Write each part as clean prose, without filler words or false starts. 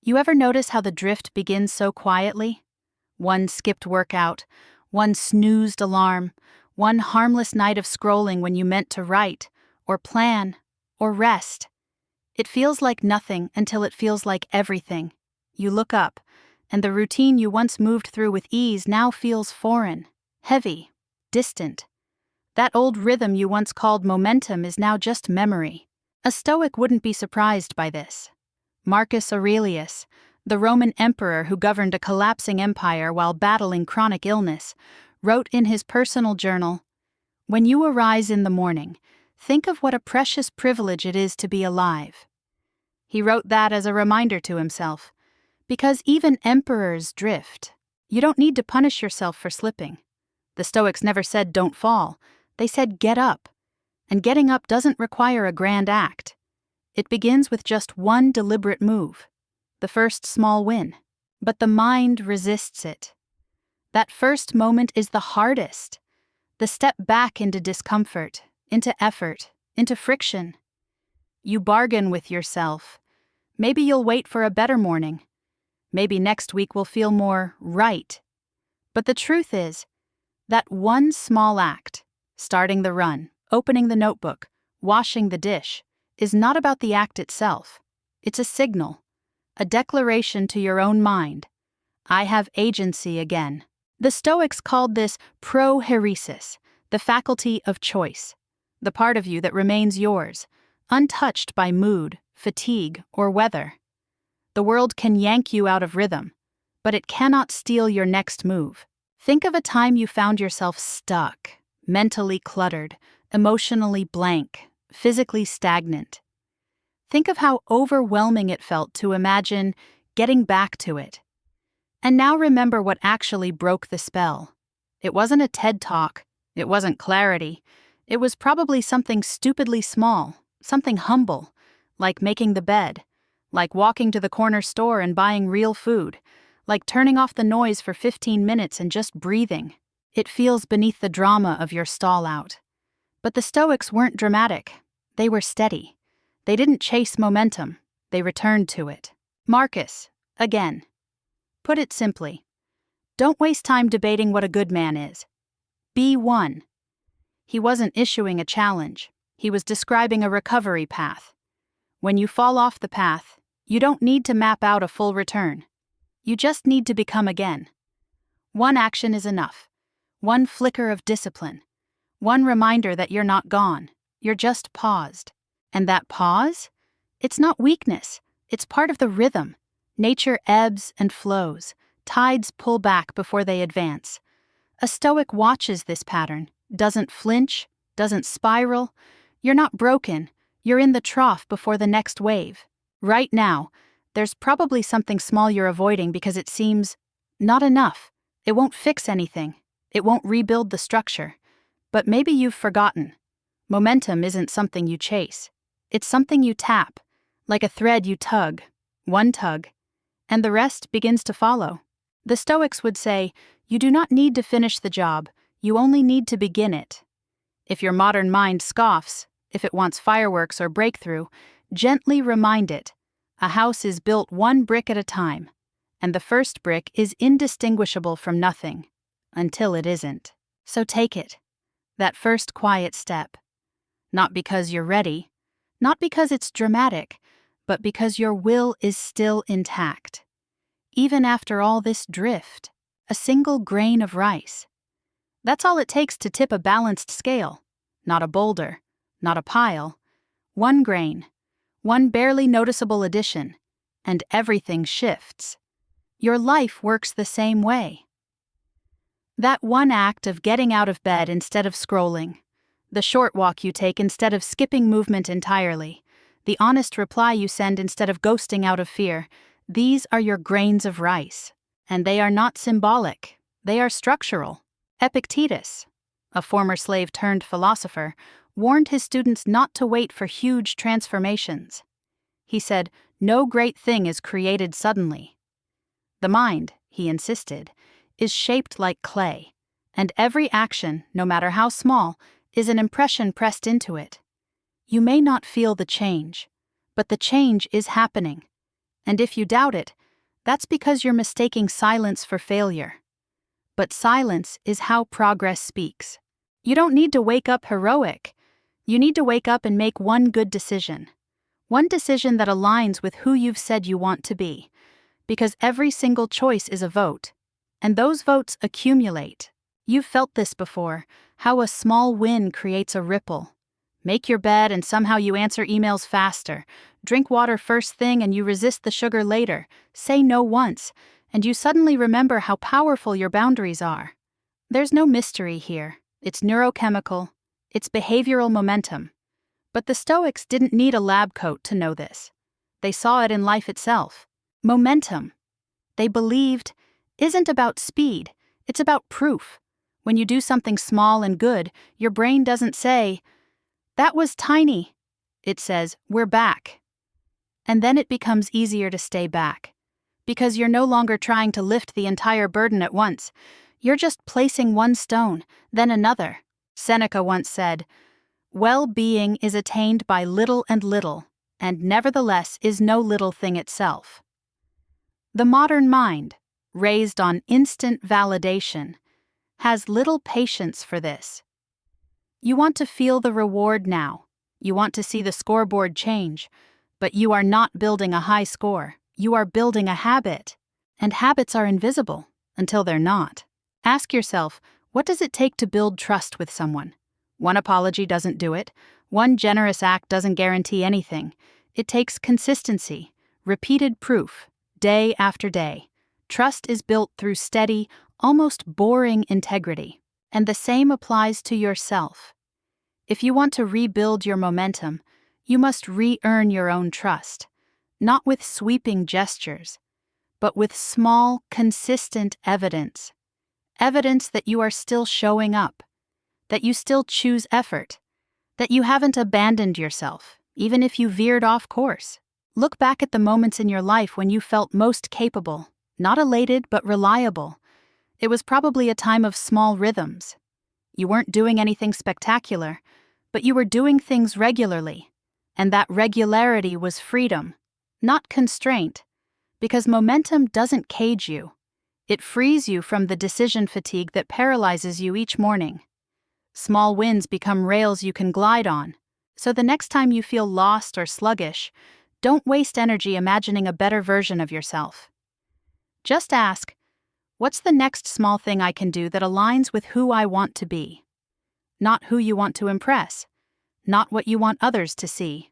You ever notice how the drift begins so quietly? One skipped workout, one snoozed alarm, one harmless night of scrolling when you meant to write, or plan, or rest. It feels like nothing until it feels like everything. You look up, and the routine you once moved through with ease now feels foreign, heavy, distant. That old rhythm you once called momentum is now just memory. A Stoic wouldn't be surprised by this. Marcus Aurelius, the Roman emperor who governed a collapsing empire while battling chronic illness, wrote in his personal journal, "When you arise in the morning, think of what a precious privilege it is to be alive." He wrote that as a reminder to himself, because even emperors drift. You don't need to punish yourself for slipping. The Stoics never said don't fall, they said get up. And getting up doesn't require a grand act. It begins with just one deliberate move, the first small win. But the mind resists it. That first moment is the hardest. The step back into discomfort, into effort, into friction. You bargain with yourself. Maybe you'll wait for a better morning. Maybe next week will feel more right. But the truth is, that one small act, starting the run, opening the notebook, washing the dish, is not about the act itself. It's a signal, a declaration to your own mind. I have agency again. The Stoics called this prohairesis, the faculty of choice, the part of you that remains yours, untouched by mood, fatigue, or weather. The world can yank you out of rhythm, but it cannot steal your next move. Think of a time you found yourself stuck, mentally cluttered, emotionally blank, physically stagnant. Think of how overwhelming it felt to imagine getting back to it. And now remember what actually broke the spell. It wasn't a TED Talk. It wasn't clarity. It was probably something stupidly small, something humble, like making the bed, like walking to the corner store and buying real food, like turning off the noise for 15 minutes and just breathing. It feels beneath the drama of your stall out. But the Stoics weren't dramatic. They were steady. They didn't chase momentum. They returned to it. Marcus, again. Put it simply, don't waste time debating what a good man is. Be one. He wasn't issuing a challenge. He was describing a recovery path. When you fall off the path, you don't need to map out a full return. You just need to become again. One action is enough. One flicker of discipline. One reminder that you're not gone. You're just paused. And that pause? It's not weakness. It's part of the rhythm. Nature ebbs and flows. Tides pull back before they advance. A Stoic watches this pattern, doesn't flinch, doesn't spiral. You're not broken. You're in the trough before the next wave. Right now, there's probably something small you're avoiding because it seems not enough. It won't fix anything. It won't rebuild the structure. But maybe you've forgotten. Momentum isn't something you chase. It's something you tap, like a thread you tug, one tug, and the rest begins to follow. The Stoics would say, you do not need to finish the job, you only need to begin it. If your modern mind scoffs, if it wants fireworks or breakthrough, gently remind it, a house is built one brick at a time, and the first brick is indistinguishable from nothing, until it isn't. So take it, that first quiet step. Not because you're ready, not because it's dramatic, but because your will is still intact. Even after all this drift, a single grain of rice. That's all it takes to tip a balanced scale, not a boulder, not a pile. One grain, one barely noticeable addition, and everything shifts. Your life works the same way. That one act of getting out of bed instead of scrolling, the short walk you take instead of skipping movement entirely, the honest reply you send instead of ghosting out of fear, these are your grains of rice. And they are not symbolic, they are structural. Epictetus, a former slave turned philosopher, warned his students not to wait for huge transformations. He said, no great thing is created suddenly. The mind, he insisted, is shaped like clay, and every action, no matter how small, is an impression pressed into it. You may not feel the change, but the change is happening. And if you doubt it, that's because you're mistaking silence for failure. But silence is how progress speaks. You don't need to wake up heroic. You need to wake up and make one good decision. One decision that aligns with who you've said you want to be. Because every single choice is a vote. And those votes accumulate. You've felt this before, how a small win creates a ripple. Make your bed and somehow you answer emails faster. Drink water first thing and you resist the sugar later. Say no once, and you suddenly remember how powerful your boundaries are. There's no mystery here. It's neurochemical. It's behavioral momentum. But the Stoics didn't need a lab coat to know this. They saw it in life itself. Momentum, they believed, isn't about speed, it's about proof. When you do something small and good, your brain doesn't say, "That was tiny." It says, "We're back." And then it becomes easier to stay back. Because you're no longer trying to lift the entire burden at once. You're just placing one stone, then another. Seneca once said, "Well-being is attained by little and little, and nevertheless is no little thing itself." The modern mind, raised on instant validation, has little patience for this. You want to feel the reward now. You want to see the scoreboard change. But you are not building a high score. You are building a habit. And habits are invisible until they're not. Ask yourself, what does it take to build trust with someone? One apology doesn't do it. One generous act doesn't guarantee anything. It takes consistency, repeated proof, day after day. Trust is built through steady, almost boring integrity. And the same applies to yourself. If you want to rebuild your momentum, you must re-earn your own trust, not with sweeping gestures, but with small, consistent evidence. Evidence that you are still showing up, that you still choose effort, that you haven't abandoned yourself, even if you veered off course. Look back at the moments in your life when you felt most capable, not elated but reliable. It was probably a time of small rhythms. You weren't doing anything spectacular, but you were doing things regularly. And that regularity was freedom, not constraint, because momentum doesn't cage you. It frees you from the decision fatigue that paralyzes you each morning. Small wins become rails you can glide on. So the next time you feel lost or sluggish, don't waste energy imagining a better version of yourself. Just ask, what's the next small thing I can do that aligns with who I want to be? Not who you want to impress, not what you want others to see.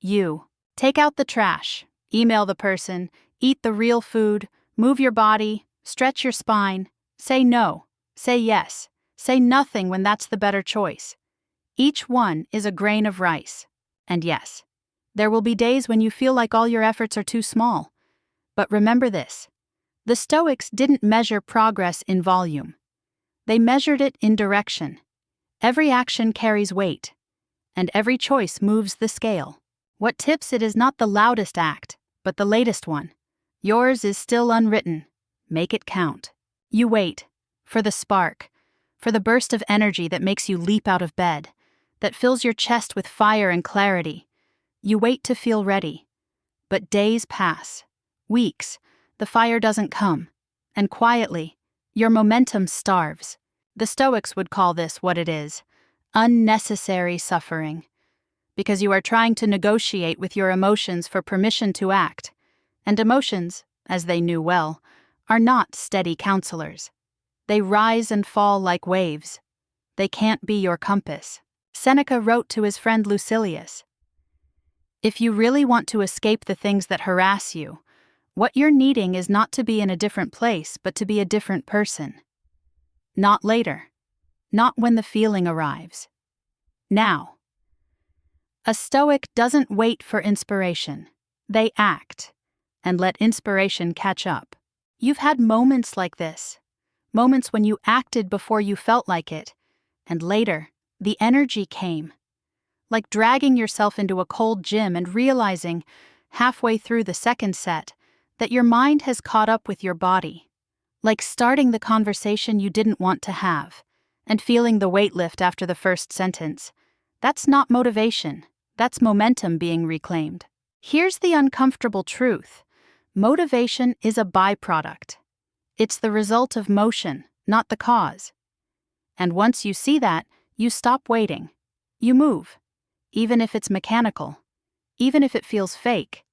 You. Take out the trash, email the person, eat the real food, move your body, stretch your spine, say no, say yes, say nothing when that's the better choice. Each one is a grain of rice. And yes, there will be days when you feel like all your efforts are too small. But remember this. The Stoics didn't measure progress in volume. They measured it in direction. Every action carries weight, and every choice moves the scale. What tips it is not the loudest act, but the latest one. Yours is still unwritten. Make it count. You wait for the spark, for the burst of energy that makes you leap out of bed, that fills your chest with fire and clarity. You wait to feel ready. But days pass, weeks, the fire doesn't come, and quietly, your momentum starves. The Stoics would call this what it is, unnecessary suffering. Because you are trying to negotiate with your emotions for permission to act. And emotions, as they knew well, are not steady counselors. They rise and fall like waves. They can't be your compass. Seneca wrote to his friend Lucilius, "If you really want to escape the things that harass you, what you're needing is not to be in a different place, but to be a different person. Not later. Not when the feeling arrives. Now." A Stoic doesn't wait for inspiration. They act, and let inspiration catch up. You've had moments like this. Moments when you acted before you felt like it, and later, the energy came. Like dragging yourself into a cold gym and realizing, halfway through the second set, that your mind has caught up with your body. Like starting the conversation you didn't want to have, and feeling the weight lift after the first sentence. That's not motivation. That's momentum being reclaimed. Here's the uncomfortable truth. Motivation is a byproduct. It's the result of motion, not the cause. And once you see that, you stop waiting. You move, even if it's mechanical, even if it feels fake,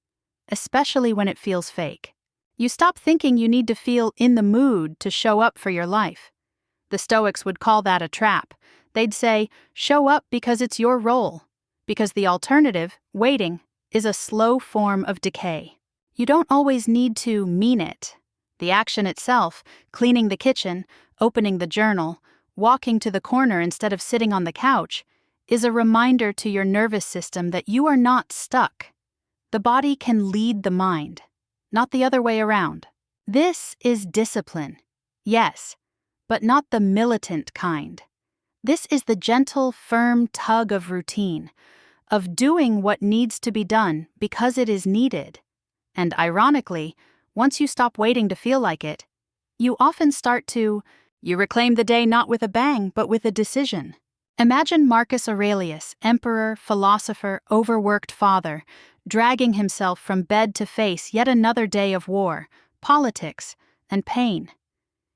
especially when it feels fake. You stop thinking you need to feel in the mood to show up for your life. The Stoics would call that a trap. They'd say, show up because it's your role, because the alternative, waiting, is a slow form of decay. You don't always need to mean it. The action itself, cleaning the kitchen, opening the journal, walking to the corner instead of sitting on the couch, is a reminder to your nervous system that you are not stuck. The body can lead the mind, not the other way around. This is discipline, yes, but not the militant kind. This is the gentle, firm tug of routine, of doing what needs to be done because it is needed. And ironically, once you stop waiting to feel like it, you often you reclaim the day not with a bang, but with a decision. Imagine Marcus Aurelius, emperor, philosopher, overworked father, dragging himself from bed to face yet another day of war, politics, and pain.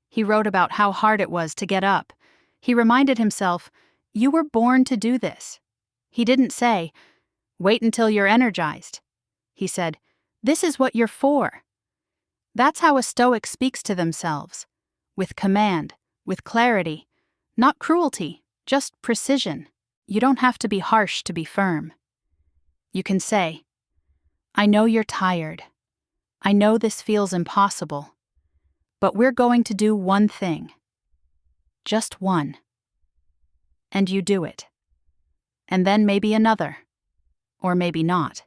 He wrote about how hard it was to get up. He reminded himself, you were born to do this. He didn't say, wait until you're energized. He said, this is what you're for. That's how a Stoic speaks to themselves, with command, with clarity, not cruelty, just precision. You don't have to be harsh to be firm. You can say, I know you're tired. I know this feels impossible. But we're going to do one thing. Just one. And you do it. And then maybe another. Or maybe not.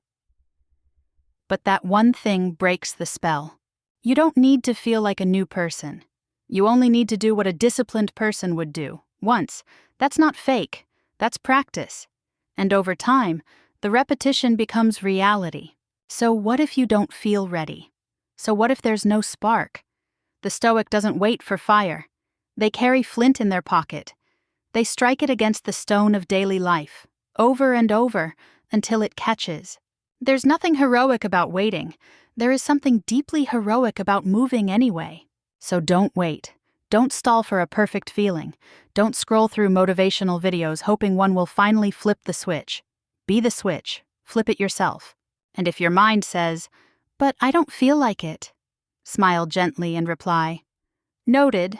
But that one thing breaks the spell. You don't need to feel like a new person. You only need to do what a disciplined person would do, once. That's not fake. That's practice. And over time, the repetition becomes reality. So what if you don't feel ready? So what if there's no spark? The Stoic doesn't wait for fire. They carry flint in their pocket. They strike it against the stone of daily life, over and over, until it catches. There's nothing heroic about waiting. There is something deeply heroic about moving anyway. So don't wait. Don't stall for a perfect feeling. Don't scroll through motivational videos hoping one will finally flip the switch. Be the switch. Flip it yourself. And if your mind says, but I don't feel like it, smile gently and reply, noted,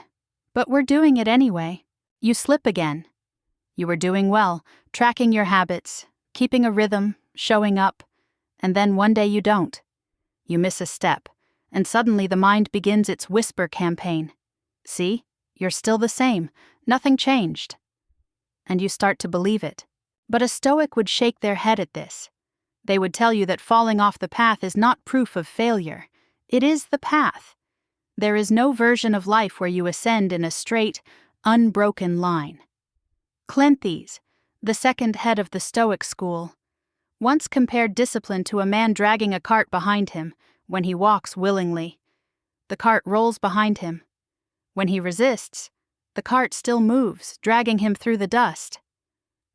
but we're doing it anyway. You slip again. You were doing well, tracking your habits, keeping a rhythm, showing up, and then one day you don't. You miss a step, and suddenly the mind begins its whisper campaign. See, you're still the same, nothing changed. And you start to believe it. But a Stoic would shake their head at this. They would tell you that falling off the path is not proof of failure. It is the path. There is no version of life where you ascend in a straight, unbroken line. Cleanthes, the second head of the Stoic school, once compared discipline to a man dragging a cart behind him when he walks willingly. The cart rolls behind him. When he resists, the cart still moves, dragging him through the dust.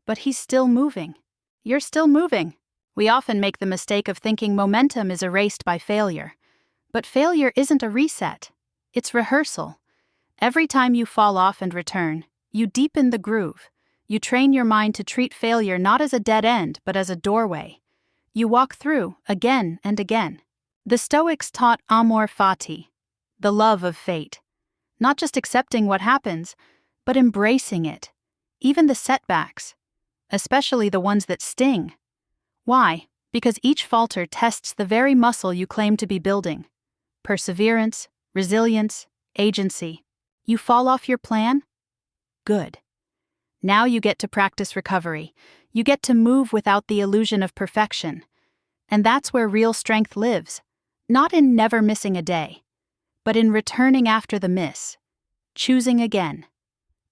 But he's still moving. You're still moving. We often make the mistake of thinking momentum is erased by failure. But failure isn't a reset. It's rehearsal. Every time you fall off and return, you deepen the groove. You train your mind to treat failure not as a dead end, but as a doorway. You walk through again and again. The Stoics taught amor fati, the love of fate. Not just accepting what happens, but embracing it. Even the setbacks, especially the ones that sting. Why? Because each falter tests the very muscle you claim to be building. Perseverance, resilience, agency. You fall off your plan? Good. Now you get to practice recovery. You get to move without the illusion of perfection. And that's where real strength lives. Not in never missing a day, but in returning after the miss. Choosing again.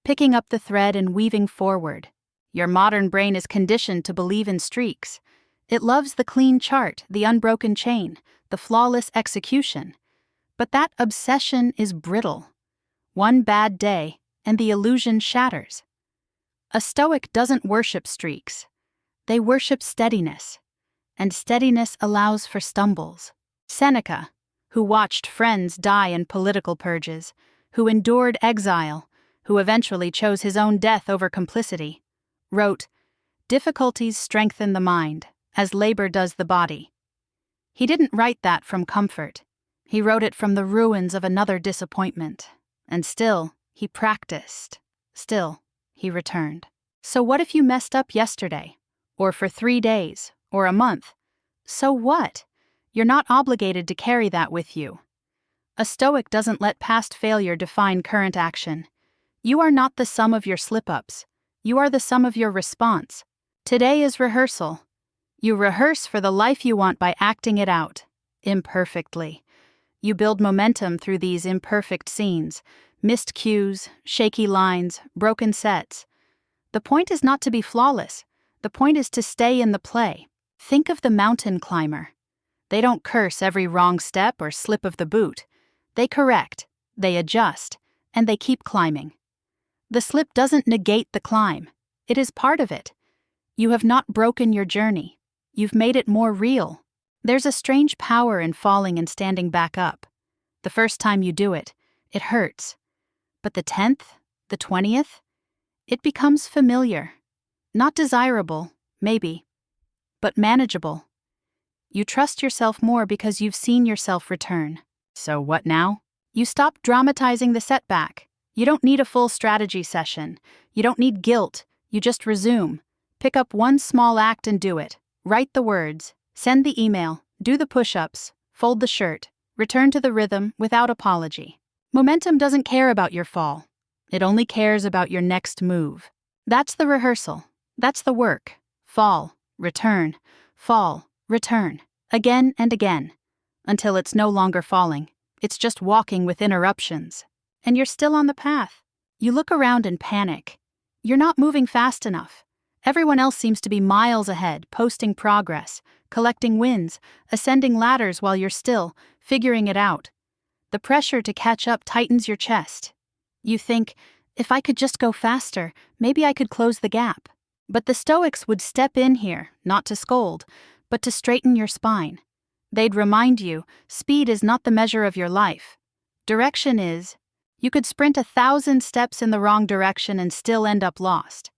Picking up the thread and weaving forward. Your modern brain is conditioned to believe in streaks. It loves the clean chart, the unbroken chain, the flawless execution. But that obsession is brittle. One bad day, and the illusion shatters. A Stoic doesn't worship streaks. They worship steadiness. and steadiness allows for stumbles. Seneca, who watched friends die in political purges, who endured exile, who eventually chose his own death over complicity, wrote, "Difficulties strengthen the mind, as labor does the body." He didn't write that from comfort. He wrote it from the ruins of another disappointment. And still, he practiced. Still, he returned. So what if you messed up yesterday? Or for 3 days? Or a month? So what? You're not obligated to carry that with you. A Stoic doesn't let past failure define current action. You are not the sum of your slip-ups. You are the sum of your response. Today is rehearsal. You rehearse for the life you want by acting it out, imperfectly. You build momentum through these imperfect scenes, missed cues, shaky lines, broken sets. The point is not to be flawless. The point is to stay in the play. Think of the mountain climber. They don't curse every wrong step or slip of the boot. They correct, they adjust, and they keep climbing. The slip doesn't negate the climb. It is part of it. You have not broken your journey. You've made it more real. There's a strange power in falling and standing back up. The first time you do it, it hurts. But the 10th, the 20th, it becomes familiar. Not desirable, maybe, but manageable. You trust yourself more because you've seen yourself return. So what now? You stop dramatizing the setback. You don't need a full strategy session. You don't need guilt. You just resume. Pick up one small act and do it. Write the words. Send the email. Do the push-ups. Fold the shirt. Return to the rhythm without apology. Momentum doesn't care about your fall. It only cares about your next move. That's the rehearsal. That's the work. Fall, return, fall, return. Again and again. Until it's no longer falling. It's just walking with interruptions. And you're still on the path. You look around and panic. You're not moving fast enough. Everyone else seems to be miles ahead, posting progress, collecting wins, ascending ladders while you're still figuring it out. The pressure to catch up tightens your chest. You think, if I could just go faster, maybe I could close the gap. But the Stoics would step in here, not to scold, but to straighten your spine. They'd remind you, speed is not the measure of your life. Direction is. You could sprint 1,000 steps in the wrong direction and still end up lost.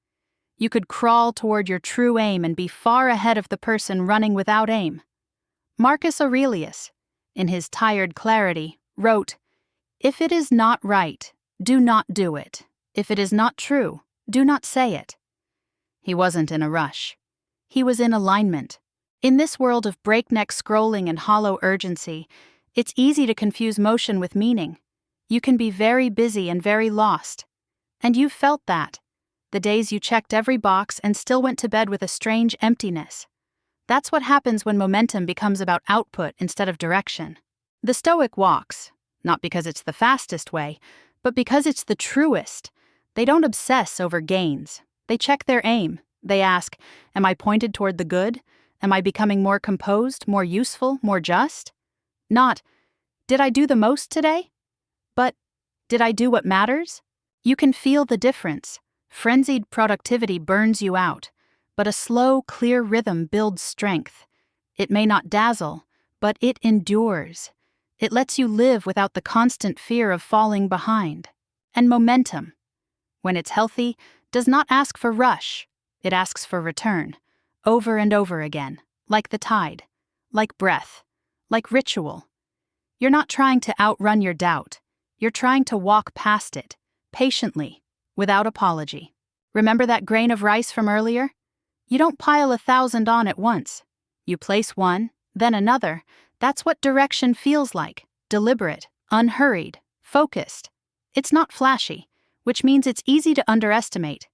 You could crawl toward your true aim and be far ahead of the person running without aim. Marcus Aurelius, in his Tired Clarity, wrote, "If it is not right, do not do it. If it is not true, do not say it." He wasn't in a rush. He was in alignment. In this world of breakneck scrolling and hollow urgency, it's easy to confuse motion with meaning. You can be very busy and very lost. And you've felt that. The days you checked every box and still went to bed with a strange emptiness. That's what happens when momentum becomes about output instead of direction. The Stoic walks, not because it's the fastest way, but because it's the truest. They don't obsess over gains. They check their aim. They ask, am I pointed toward the good? Am I becoming more composed, more useful, more just? Not, did I do the most today? But, did I do what matters? You can feel the difference. Frenzied productivity burns you out, but a slow, clear rhythm builds strength. It may not dazzle, but it endures. It lets you live without the constant fear of falling behind. And momentum, when it's healthy, does not ask for rush. It asks for return, over and over again, like the tide, like breath, like ritual. You're not trying to outrun your doubt. You're trying to walk past it, patiently, without apology. Remember that grain of rice from earlier? You don't pile 1,000 on at once. You place one, then another. That's what direction feels like. Deliberate, unhurried, focused. It's not flashy, which means it's easy to underestimate.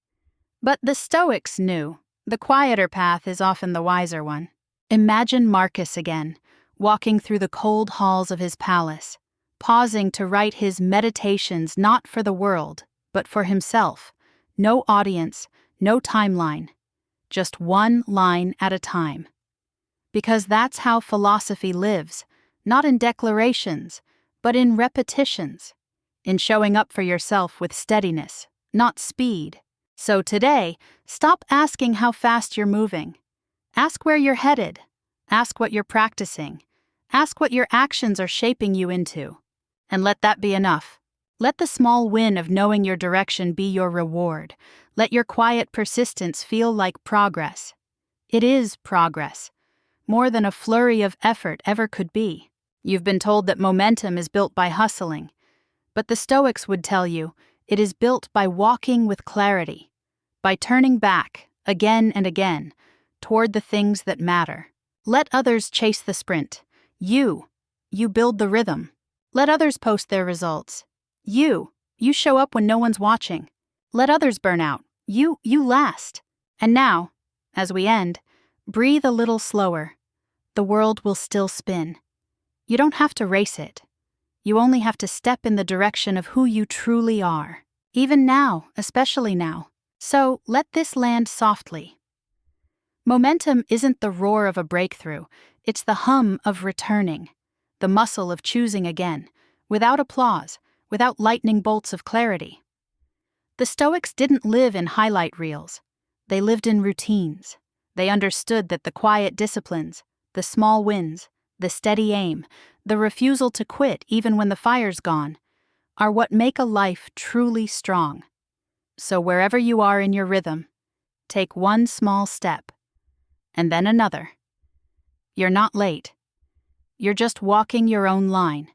But the Stoics knew. The quieter path is often the wiser one. Imagine Marcus again, walking through the cold halls of his palace, pausing to write his meditations not for the world, but for himself. No audience, no timeline. Just one line at a time. Because that's how philosophy lives, not in declarations, but in repetitions, in showing up for yourself with steadiness, not speed. So today, stop asking how fast you're moving. Ask where you're headed. Ask what you're practicing. Ask what your actions are shaping you into. And let that be enough. Let the small win of knowing your direction be your reward. Let your quiet persistence feel like progress. It is progress, more than a flurry of effort ever could be. You've been told that momentum is built by hustling, but the Stoics would tell you it is built by walking with clarity, by turning back, again and again, toward the things that matter. Let others chase the sprint. You build the rhythm. Let others post their results. You show up when no one's watching. Let others burn out. You last. And now, as we end, breathe a little slower. The world will still spin. You don't have to race it. You only have to step in the direction of who you truly are. Even now, especially now. So let this land softly. Momentum isn't the roar of a breakthrough. It's the hum of returning, the muscle of choosing again, without applause, without lightning bolts of clarity. The Stoics didn't live in highlight reels. They lived in routines. They understood that the quiet disciplines, the small wins, the steady aim, the refusal to quit even when the fire's gone, are what make a life truly strong. So wherever you are in your rhythm, take one small step, and then another. You're not late. You're just walking your own line.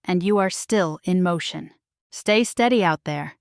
And you are still in motion. Stay steady out there.